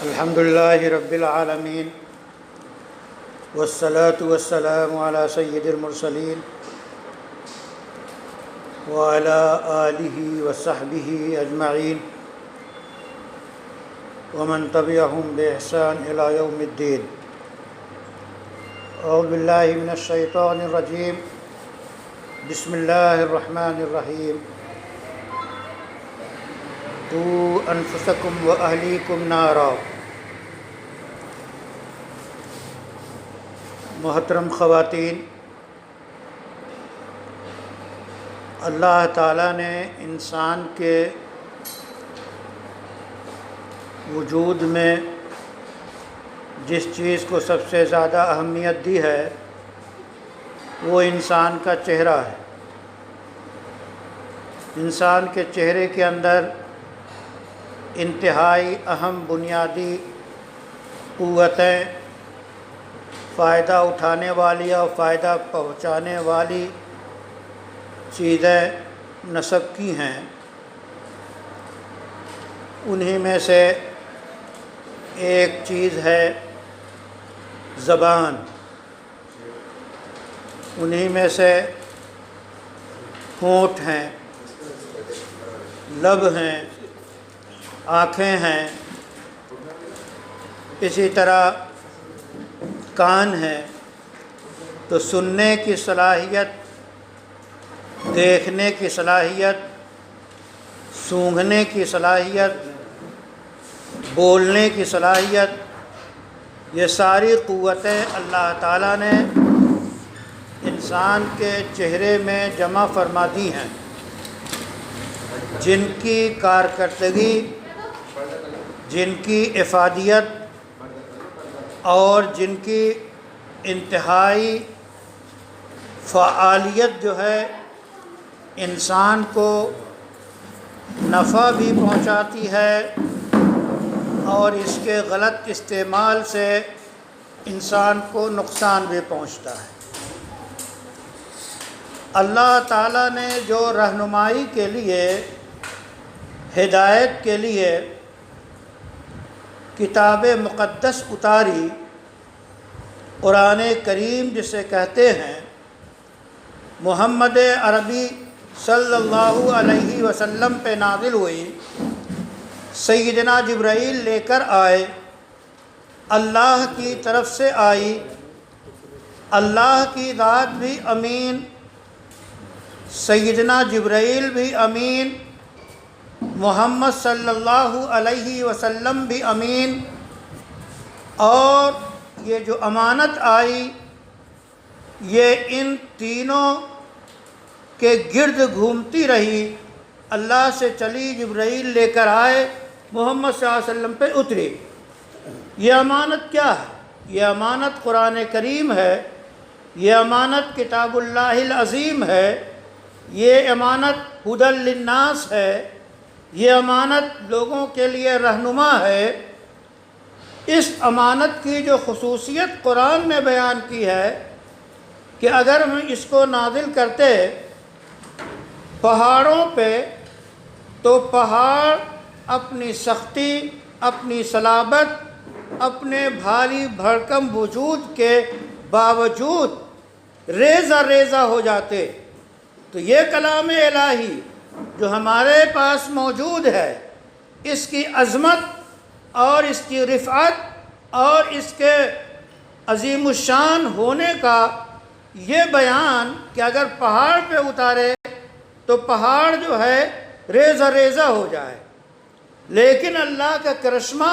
الحمد لله رب العالمين والصلاة والسلام على سيد المرسلين وعلى آله وصحبه أجمعين ومن تبعهم بإحسان إلى يوم الدين. أعوذ بالله من الشيطان الرجيم. بسم الله الرحمن الرحيم. قوا أنفسكم وأهليكم نارا. محترم خواتین، اللہ تعالیٰ نے انسان کے وجود میں جس چیز کو سب سے زیادہ اہمیت دی ہے وہ انسان کا چہرہ ہے. انسان کے چہرے کے اندر انتہائی اہم بنیادی قوتیں، فائدہ اٹھانے والی اور فائدہ پہنچانے والی چیزیں نصب کی ہیں. انہی میں سے ایک چیز ہے زبان، انہی میں سے ہونٹ ہیں، لب ہیں، آنکھیں ہیں، اسی طرح کان ہیں. تو سننے کی صلاحیت، دیکھنے کی صلاحیت، سونگھنے کی صلاحیت، بولنے کی صلاحیت، یہ ساری قوتیں اللہ تعالیٰ نے انسان کے چہرے میں جمع فرما دی ہیں، جن کی کارکردگی، جن کی افادیت اور جن کی انتہائی فعالیت جو ہے انسان کو نفع بھی پہنچاتی ہے اور اس کے غلط استعمال سے انسان کو نقصان بھی پہنچتا ہے. اللہ تعالیٰ نے جو رہنمائی کے لیے، ہدایت کے لیے کتاب مقدس اتاری، قرآن کریم جسے کہتے ہیں، محمد عربی صلی اللہ علیہ وسلم پہ نازل ہوئی، سیدنا جبرائیل لے کر آئے، اللہ کی طرف سے آئی. اللہ کی ذات بھی امین، سیدنا جبرائیل بھی امین، محمد صلی اللہ علیہ وسلم بھی امین. اور یہ جو امانت آئی یہ ان تینوں کے گرد گھومتی رہی. اللہ سے چلی، جبرائیل لے کر آئے، محمد صلی اللہ علیہ وسلم پہ اتری. یہ امانت کیا ہے؟ یہ امانت قرآن کریم ہے، یہ امانت کتاب اللہ العظیم ہے، یہ امانت ہدی للناس ہے، یہ امانت لوگوں کے لیے رہنما ہے. اس امانت کی جو خصوصیت قرآن نے بیان کی ہے کہ اگر ہم اس کو نازل کرتے پہاڑوں پہ تو پہاڑ اپنی سختی، اپنی صلابت، اپنے بھاری بھرکم وجود کے باوجود ریزہ ریزہ ہو جاتے. تو یہ کلام الہی جو ہمارے پاس موجود ہے، اس کی عظمت اور اس کی رفعت اور اس کے عظیم الشان ہونے کا یہ بیان کہ اگر پہاڑ پہ اتارے تو پہاڑ جو ہے ریزہ ریزہ ہو جائے. لیکن اللہ کا کرشمہ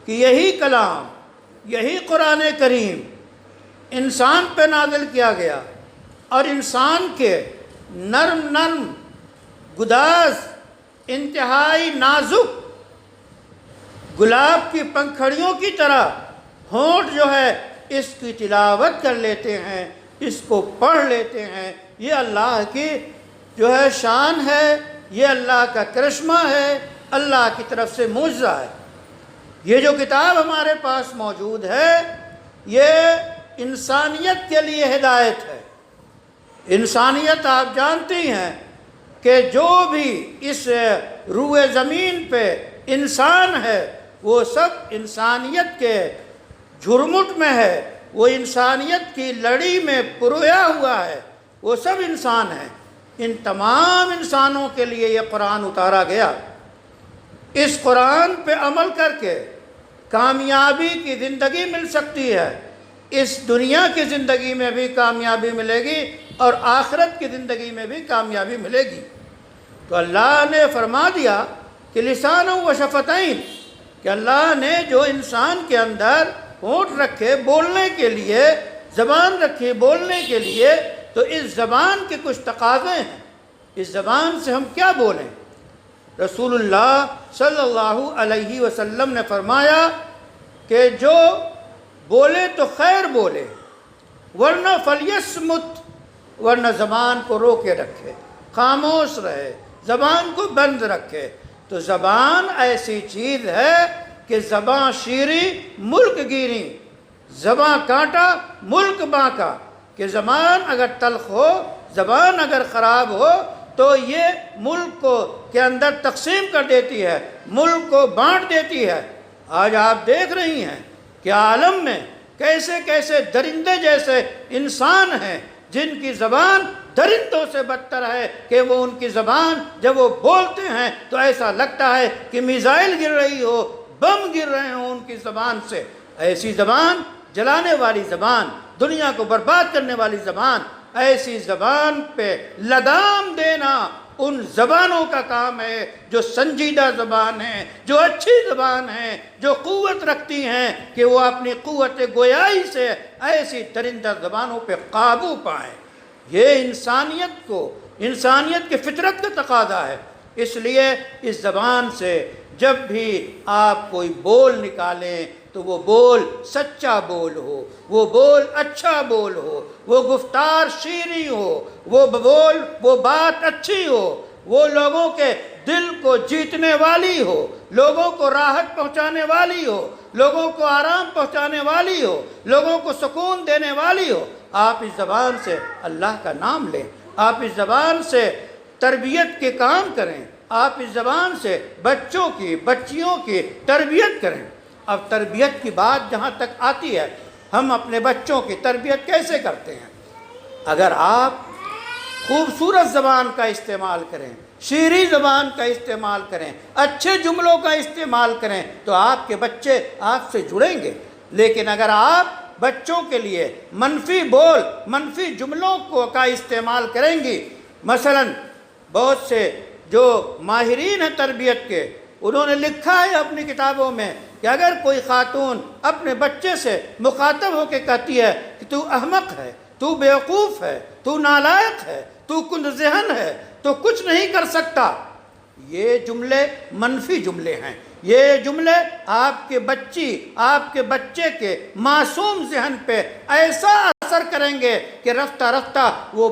کہ یہی کلام، یہی قرآن کریم انسان پہ نازل کیا گیا اور انسان کے نرم نرم گداز، انتہائی نازک گلاب کی پنکھڑیوں کی طرح ہونٹ جو ہے اس کی تلاوت کر لیتے ہیں، اس کو پڑھ لیتے ہیں. یہ اللہ کی جو ہے شان ہے، یہ اللہ کا کرشمہ ہے، اللہ کی طرف سے معجزہ ہے. یہ جو کتاب ہمارے پاس موجود ہے یہ انسانیت کے لیے ہدایت ہے. انسانیت آپ جانتی ہیں کہ جو بھی اس روئے زمین پہ انسان ہے وہ سب انسانیت کے جھرمٹ میں ہے، وہ انسانیت کی لڑی میں پرویا ہوا ہے، وہ سب انسان ہیں۔ ان تمام انسانوں کے لیے یہ قرآن اتارا گیا۔ اس قرآن پہ عمل کر کے کامیابی کی زندگی مل سکتی ہے، اس دنیا کی زندگی میں بھی کامیابی ملے گی اور آخرت کی زندگی میں بھی کامیابی ملے گی۔ تو اللہ نے فرما دیا کہ لسان و شفتین، کہ اللہ نے جو انسان کے اندر ہونٹ رکھے بولنے کے لیے، زبان رکھی بولنے کے لیے، تو اس زبان کے کچھ تقاضے ہیں۔ اس زبان سے ہم کیا بولیں؟ رسول اللہ صلی اللہ علیہ وسلم نے فرمایا کہ جو بولے تو خیر بولے، ورنہ فلیصمت، ورنہ زبان کو روکے رکھے، خاموش رہے، زبان کو بند رکھے۔ تو زبان ایسی چیز ہے کہ زبان شیریں ملک گیری، زبان کانٹا ملک بانکا، کہ زبان اگر تلخ ہو، زبان اگر خراب ہو تو یہ ملک کو کے اندر تقسیم کر دیتی ہے، ملک کو بانٹ دیتی ہے۔ آج آپ دیکھ رہی ہیں کہ عالم میں کیسے کیسے درندے جیسے انسان ہیں جن کی زبان درندوں سے بدتر ہے، کہ وہ ان کی زبان جب وہ بولتے ہیں تو ایسا لگتا ہے کہ میزائل گر رہی ہو، بم گر رہے ہوں ان کی زبان سے۔ ایسی زبان جلانے والی زبان، دنیا کو برباد کرنے والی زبان، ایسی زبان پہ لگام دینا ان زبانوں کا کام ہے جو سنجیدہ زبان ہیں، جو اچھی زبان ہیں، جو قوت رکھتی ہیں کہ وہ اپنی قوت گویائی سے ایسی درندہ زبانوں پہ قابو پائیں۔ یہ انسانیت کو، انسانیت کی فطرت کا تقاضا ہے۔ اس لیے اس زبان سے جب بھی آپ کوئی بول نکالیں تو وہ بول سچا بول ہو، وہ بول اچھا بول ہو، وہ گفتار شیریں ہو، وہ بات اچھی ہو، وہ لوگوں کے دل کو جیتنے والی ہو، لوگوں کو راحت پہنچانے والی ہو، لوگوں کو آرام پہنچانے والی ہو، لوگوں کو سکون دینے والی ہو۔ آپ اس زبان سے اللہ کا نام لیں، آپ اس زبان سے تربیت کے کام کریں، آپ اس زبان سے بچوں کی، بچیوں کی تربیت کریں۔ اب تربیت کی بات جہاں تک آتی ہے، ہم اپنے بچوں کی تربیت کیسے کرتے ہیں؟ اگر آپ خوبصورت زبان کا استعمال کریں، شیریں زبان کا استعمال کریں، اچھے جملوں کا استعمال کریں تو آپ کے بچے آپ سے جڑیں گے۔ لیکن اگر آپ بچوں کے لیے منفی بول، منفی جملوں کا استعمال کریں گی، مثلا بہت سے جو ماہرین ہیں تربیت کے، انہوں نے لکھا ہے اپنی کتابوں میں کہ اگر کوئی خاتون اپنے بچے سے مخاطب ہو کے کہتی ہے کہ تو احمق ہے، تو بیوقوف ہے، تو نالائق ہے، تو کند ذہن ہے، تو کچھ نہیں کر سکتا، یہ جملے منفی جملے ہیں۔ یہ جملے آپ کے بچے کے معصوم ذہن پہ ایسا اثر کریں گے کہ رفتہ رفتہ وہ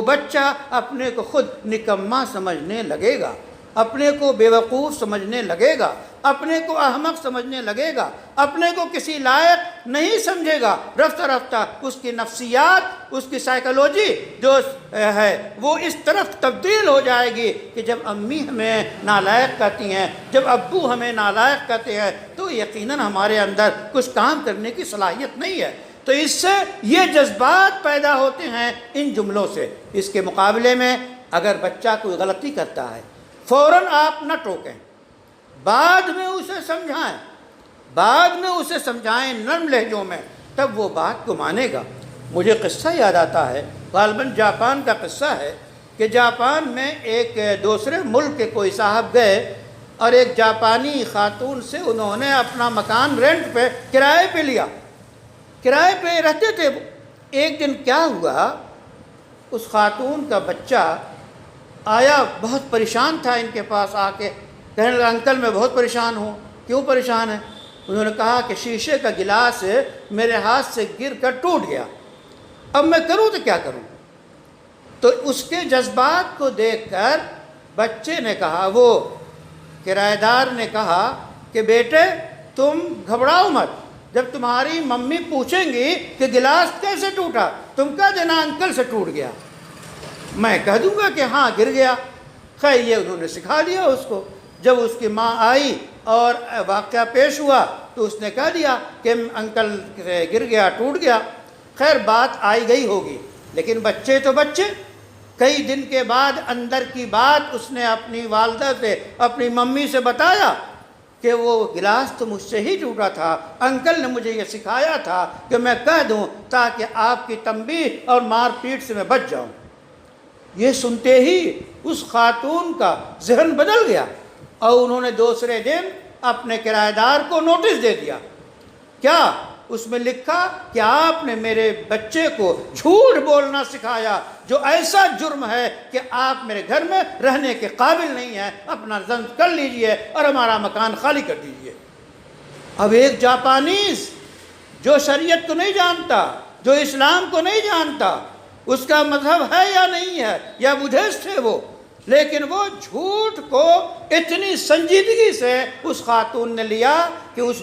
بچہ اپنے کو خود نکما سمجھنے لگے گا، اپنے کو بیوقوف سمجھنے لگے گا، اپنے کو احمق سمجھنے لگے گا، اپنے کو کسی لائق نہیں سمجھے گا۔ رفتہ رفتہ اس کی نفسیات، اس کی سائیکالوجی جو ہے وہ اس طرف تبدیل ہو جائے گی کہ جب امی ہمیں نالائق کہتی ہیں، جب ابو ہمیں نالائق کہتے ہیں تو یقیناً ہمارے اندر کچھ کام کرنے کی صلاحیت نہیں ہے۔ تو اس سے یہ جذبات پیدا ہوتے ہیں ان جملوں سے۔ اس کے مقابلے میں اگر بچہ کوئی غلطی کرتا ہے، فوراً آپ نہ ٹوکیں، بعد میں اسے سمجھائیں نرم لہجوں میں، تب وہ بات کو مانے گا۔ مجھے قصہ یاد آتا ہے، غالباً جاپان کا قصہ ہے کہ جاپان میں ایک دوسرے ملک کے کوئی صاحب گئے اور ایک جاپانی خاتون سے انہوں نے اپنا مکان رینٹ پہ کرائے پہ لیا، کرائے پہ رہتے تھے۔ ایک دن کیا ہوا، اس خاتون کا بچہ آیا، بہت پریشان تھا ان کے پاس آ کے، کہنے لگا انکل میں بہت پریشان ہوں۔ کیوں پریشان ہے؟ انہوں نے کہا کہ شیشے کا گلاس میرے ہاتھ سے گر کر ٹوٹ گیا، اب میں کروں تو کیا کروں؟ تو اس کے جذبات کو دیکھ کر بچے نے کہا، وہ کرایہ دار نے کہا کہ بیٹے تم گھبراؤ مت، جب تمہاری ممی پوچھیں گی کہ گلاس کیسے ٹوٹا، تم کہہ دینا انکل سے ٹوٹ گیا، میں کہہ دوں گا کہ ہاں گر گیا۔ خیر یہ انہوں نے سکھا دیا اس کو۔ جب اس کی ماں آئی اور واقعہ پیش ہوا تو اس نے کہہ دیا کہ انکل گر گیا، ٹوٹ گیا۔ خیر بات آئی گئی ہوگی، لیکن بچے تو بچے۔ کئی دن کے بعد اندر کی بات اس نے اپنی والدہ سے، اپنی ممی سے بتایا کہ وہ گلاس تو مجھ سے ہی ٹوٹا تھا، انکل نے مجھے یہ سکھایا تھا کہ میں کہہ دوں تاکہ آپ کی تنبیہ اور مار پیٹ سے میں بچ جاؤں۔ یہ سنتے ہی اس خاتون کا ذہن بدل گیا اور انہوں نے دوسرے دن اپنے کرایہ دار کو نوٹس دے دیا۔ کیا اس میں لکھا کہ آپ نے میرے بچے کو جھوٹ بولنا سکھایا، جو ایسا جرم ہے کہ آپ میرے گھر میں رہنے کے قابل نہیں ہیں، اپنا ضبط کر لیجئے اور ہمارا مکان خالی کر دیجئے۔ اب ایک جاپانیز جو شریعت کو نہیں جانتا، جو اسلام کو نہیں جانتا، اس کا مذہب ہے یا نہیں ہے، یا بدھسٹ ہے وہ، لیکن وہ جھوٹ کو اتنی سنجیدگی سے اس خاتون نے لیا کہ اس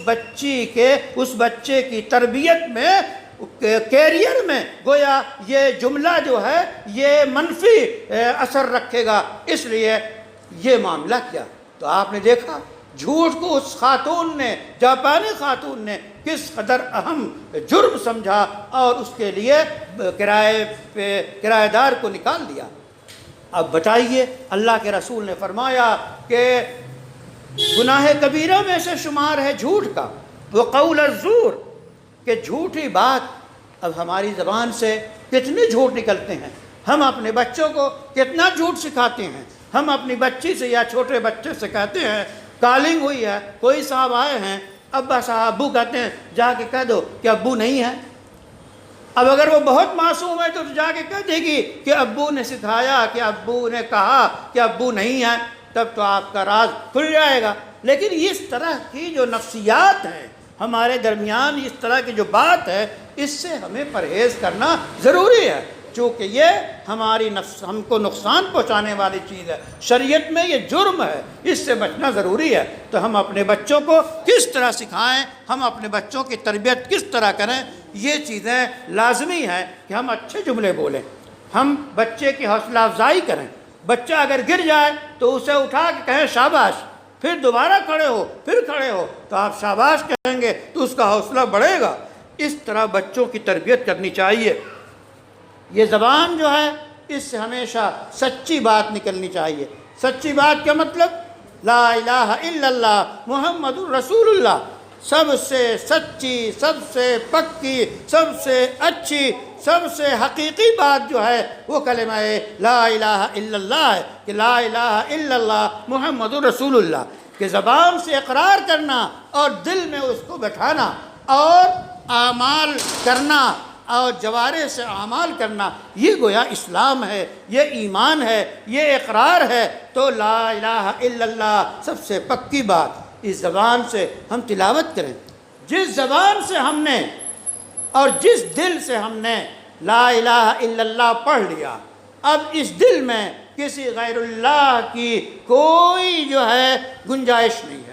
بچے کی تربیت میں، کیریئر میں گویا یہ جملہ جو ہے یہ منفی اثر رکھے گا، اس لیے یہ معاملہ کیا۔ تو آپ نے دیکھا جھوٹ کو اس خاتون نے، جاپانی خاتون نے کس قدر اہم جرم سمجھا اور اس کے لیے کرایہ دار کو نکال دیا۔ اب بتائیے، اللہ کے رسول نے فرمایا کہ گناہ کبیرہ میں سے شمار ہے جھوٹ کا، وہ قول الزور، کہ جھوٹی بات۔ اب ہماری زبان سے کتنے جھوٹ نکلتے ہیں، ہم اپنے بچوں کو کتنا جھوٹ سکھاتے ہیں۔ ہم اپنی بچی سے یا چھوٹے بچے سے کہتے ہیں کالنگ ہوئی ہے، کوئی صاحب آئے ہیں، ابا صاحب، ابو کہتے ہیں، جا کے کہہ دو کہ ابو نہیں ہے۔ اب اگر وہ بہت معصوم ہے تو جا کے کہہ دے گی کہ ابو نے سکھایا، کہ ابو نے کہا کہ ابو نہیں ہے، تب تو آپ کا راز کھل جائے گا۔ لیکن اس طرح کی جو نفسیات ہیں ہمارے درمیان، اس طرح کی جو بات ہے، اس سے ہمیں پرہیز کرنا ضروری ہے، چونکہ یہ ہماری نفس، ہم کو نقصان پہنچانے والی چیز ہے۔ شریعت میں یہ جرم ہے، اس سے بچنا ضروری ہے۔ تو ہم اپنے بچوں کو کس طرح سکھائیں، ہم اپنے بچوں کی تربیت کس طرح کریں، یہ چیزیں لازمی ہیں کہ ہم اچھے جملے بولیں، ہم بچے کی حوصلہ افزائی کریں۔ بچہ اگر گر جائے تو اسے اٹھا کے کہیں شاباش، پھر دوبارہ کھڑے ہو، پھر کھڑے ہو، تو آپ شاباش کہیں گے تو اس کا حوصلہ بڑھے گا۔ اس طرح بچوں کی تربیت کرنی چاہیے۔ یہ زبان جو ہے، اس سے ہمیشہ سچی بات نکلنی چاہیے۔ سچی بات کا مطلب لا الہ الا اللہ محمد الرسول اللہ، سب سے سچی، سب سے پکی، سب سے اچھی، سب سے حقیقی بات جو ہے وہ کلمہ لا الہ الا اللہ ہے، کہ لا الہ الا اللہ محمد الرسول اللہ، کہ زبان سے اقرار کرنا اور دل میں اس کو بٹھانا اور اعمال کرنا اور جوارح سے اعمال کرنا، یہ گویا اسلام ہے، یہ ایمان ہے، یہ اقرار ہے۔ تو لا الہ الا اللہ سب سے پکی بات، اس زبان سے ہم تلاوت کریں۔ جس زبان سے ہم نے اور جس دل سے ہم نے لا الہ الا اللہ پڑھ لیا، اب اس دل میں کسی غیر اللہ کی کوئی جو ہے گنجائش نہیں ہے۔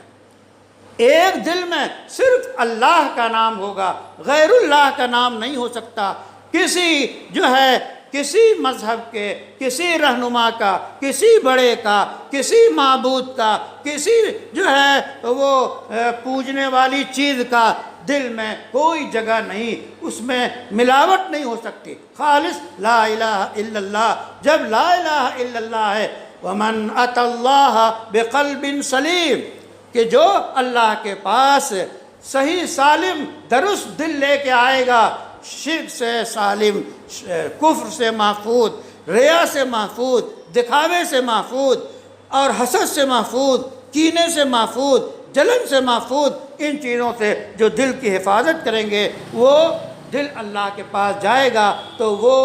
ایک دل میں صرف اللہ کا نام ہوگا، غیر اللہ کا نام نہیں ہو سکتا۔ کسی جو ہے، کسی مذہب کے، کسی رہنما کا، کسی بڑے کا، کسی معبود کا، کسی جو ہے وہ پوجنے والی چیز کا دل میں کوئی جگہ نہیں، اس میں ملاوٹ نہیں ہو سکتی۔ خالص لا الہ الا اللہ۔ جب لا الہ الا اللہ ہے، وَمَنْ أَتَى اللَّهَ بِقَلْبٍ سَلِيمٍ، کہ جو اللہ کے پاس صحیح سالم درست دل لے کے آئے گا، شرک سے سالم، کفر سے محفوظ، ریا سے محفوظ، دکھاوے سے محفوظ، اور حسد سے محفوظ، کینے سے محفوظ، جلن سے محفوظ، ان چیزوں سے جو دل کی حفاظت کریں گے، وہ دل اللہ کے پاس جائے گا تو وہ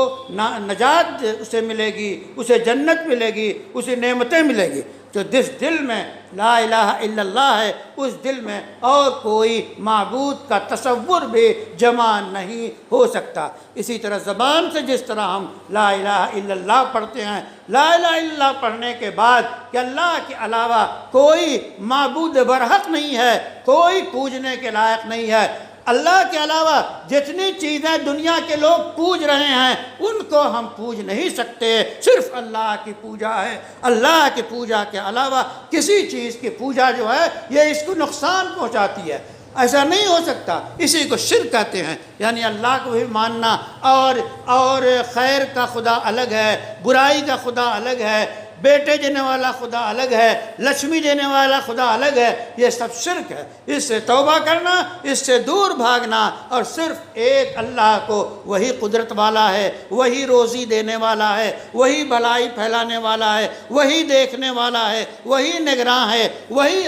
نجات اسے ملے گی، اسے جنت ملے گی، اسے نعمتیں ملے گی۔ جو جس دل میں لا الہ الا اللہ ہے، اس دل میں اور کوئی معبود کا تصور بھی جمع نہیں ہو سکتا۔ اسی طرح زبان سے جس طرح ہم لا الہ الا اللہ پڑھتے ہیں، لا الہ الا اللہ پڑھنے کے بعد کہ اللہ کے علاوہ کوئی معبود برحق نہیں ہے، کوئی پوجنے کے لائق نہیں ہے، اللہ کے علاوہ جتنی چیزیں دنیا کے لوگ پوج رہے ہیں ان کو ہم پوج نہیں سکتے، صرف اللہ کی پوجا ہے۔ اللہ کی پوجا کے علاوہ کسی چیز کی پوجا جو ہے یہ اس کو نقصان پہنچاتی ہے، ایسا نہیں ہو سکتا۔ اسی کو شرک کہتے ہیں، یعنی اللہ کو بھی ماننا، اور خیر کا خدا الگ ہے، برائی کا خدا الگ ہے، بیٹے دینے والا خدا الگ ہے، لکشمی دینے والا خدا الگ ہے، یہ سب شرک ہے۔ اس سے توبہ کرنا، اس سے دور بھاگنا، اور صرف ایک اللہ کو، وہی قدرت والا ہے، وہی روزی دینے والا ہے، وہی بلائی پھیلانے والا ہے، وہی دیکھنے والا ہے، وہی نگراں ہے، وہی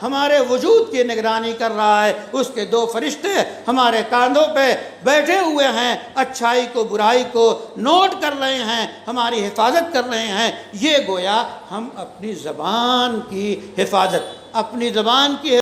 ہمارے وجود کی نگرانی کر رہا ہے۔ اس کے دو فرشتے ہمارے کاندھوں پہ بیٹھے ہوئے ہیں، اچھائی کو برائی کو نوٹ کر رہے ہیں، ہماری حفاظت کر رہے ہیں۔ یہ گویا ہم اپنی زبان کی حفاظت، اپنی زبان کی